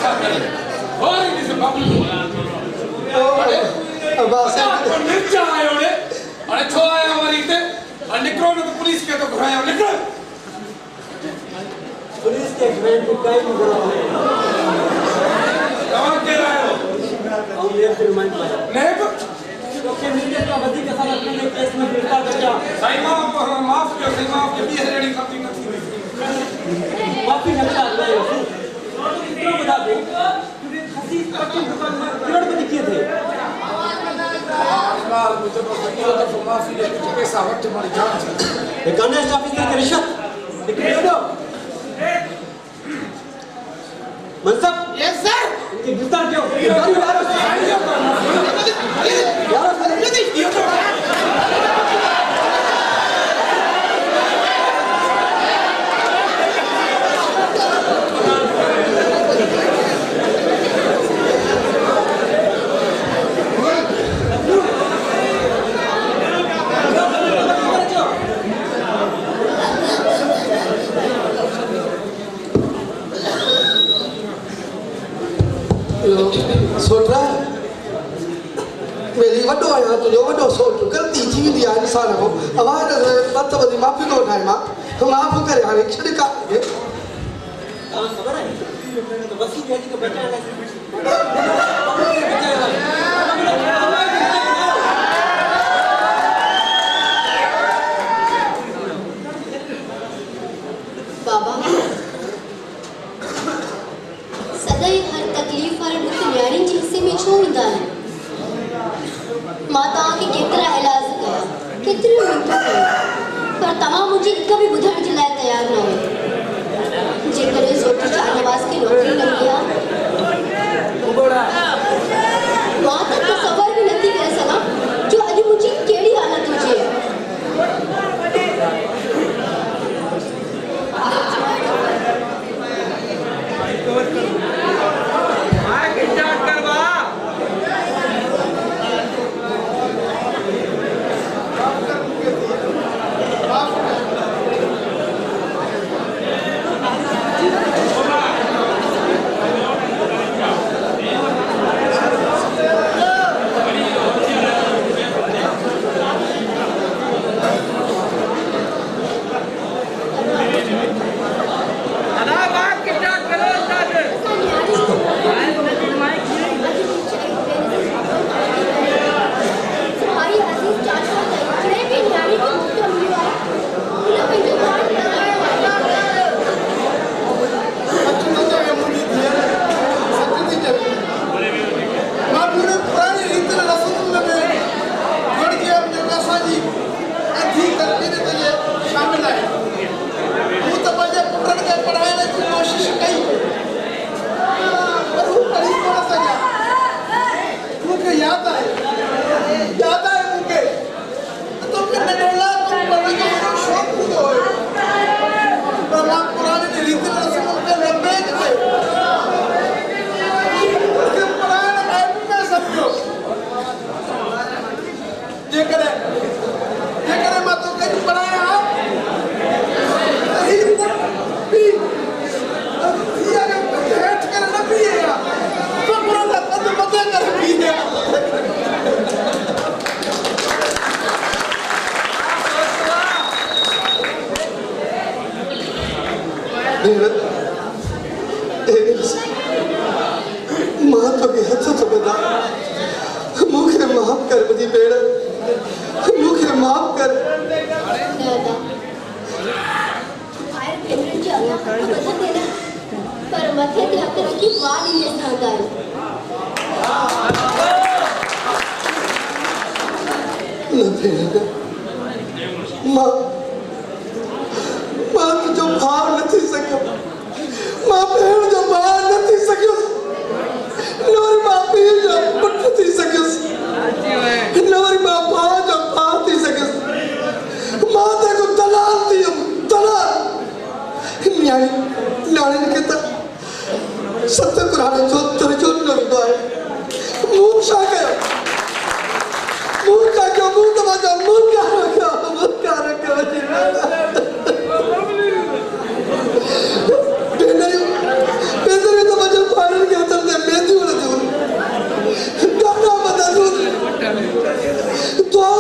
क्या करे और इसे बाबू बस निर्जा आए होने अरे छो आया हमारी ते निकलो ना तो पुलिस के तो घुराया निकलो पुलिस के ग्रैंड को कई नहीं करो कहाँ के रहे हो और ये फिर मन पर नहीं तो ओके मीडिया का बदी के साथ अपने केस में गिरफ्तार कर दिया सही माफ किया सही माफ किया भी रेडी करती नहीं माफी लगता है इतना बता दो कि हसीस पट्टी दुकान में करोड़पति किए थे लाल मुझे बस ये तो माफी ले कुछ पैसा वक्त हमारी जान थी ये गणेश ऑफिसर की रिश्वत लेकिन दो मनसब यस सर इनकी गिरफ्तार क्यों सोच रहा मेरी वड्डो आया तो जो वड्डो सोच गलती थी दी आ इंसान को आवाज मत बदी माफी तो उठाए मां तो माफ करे हां छड़ी का खबर है तो बस ही कहती को बचा बाबा सदैव हर तकलीफ हर दुख न्याणी जे हिस्से में छो ईंदा आहिनि मां तव्हां खे केतिरा इलाज कया केतिरियूं मिंटूं कयूं पर तव्हां मुंहिंजी हिक बि ॿुधण जे लाइ तयारु न हुयो जेकॾहिं सोटी शाहनवाज़ खे नौकरी न मिली आहे मां त तसवर बि नथी करे सघां जो अॼु मुंहिंजी कहिड़ी हालत हुजे मां तो के हथ तो बता मुखे माफ कर बदी बेड़ मुखे माफ कर दादा फायर ब्रिगेड जी अल्लाह का मदद देना पर मथे ते हथ रखी वाद ही संगायो न बेड़ मां जो भाव न थी सकियो मां भेण जो भाव न थी सकियो नवरी मां पीउ जो पुट थी सकियो नवरी मां भाउ जो भाउ थी सकियो मां ते को दलाल थी दलाल न्याणी के त सत्य कुरान जो तरजुम न हूंदो आहे मूं छा कयो मूं तव्हांजो मुनकार कयो बेनरी तो मुझे फाइल के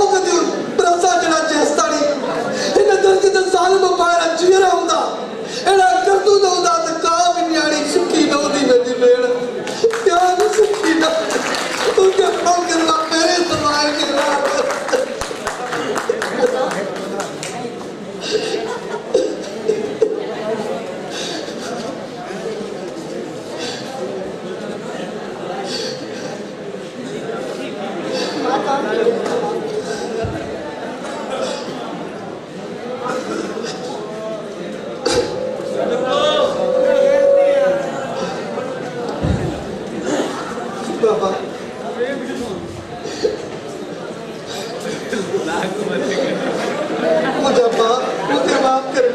माओ कदी प्रसा जड़ा चेस्तानी इन दर्द ते जालिम पारा जीरा हुंदा एड़ा करतू दा हुंदा ते का भी न्याणी सुखी न होदी मेरी भेण क्या सुखी न उनके फौकर ला मेरे समाज के रात बाबा मुझे माफ कर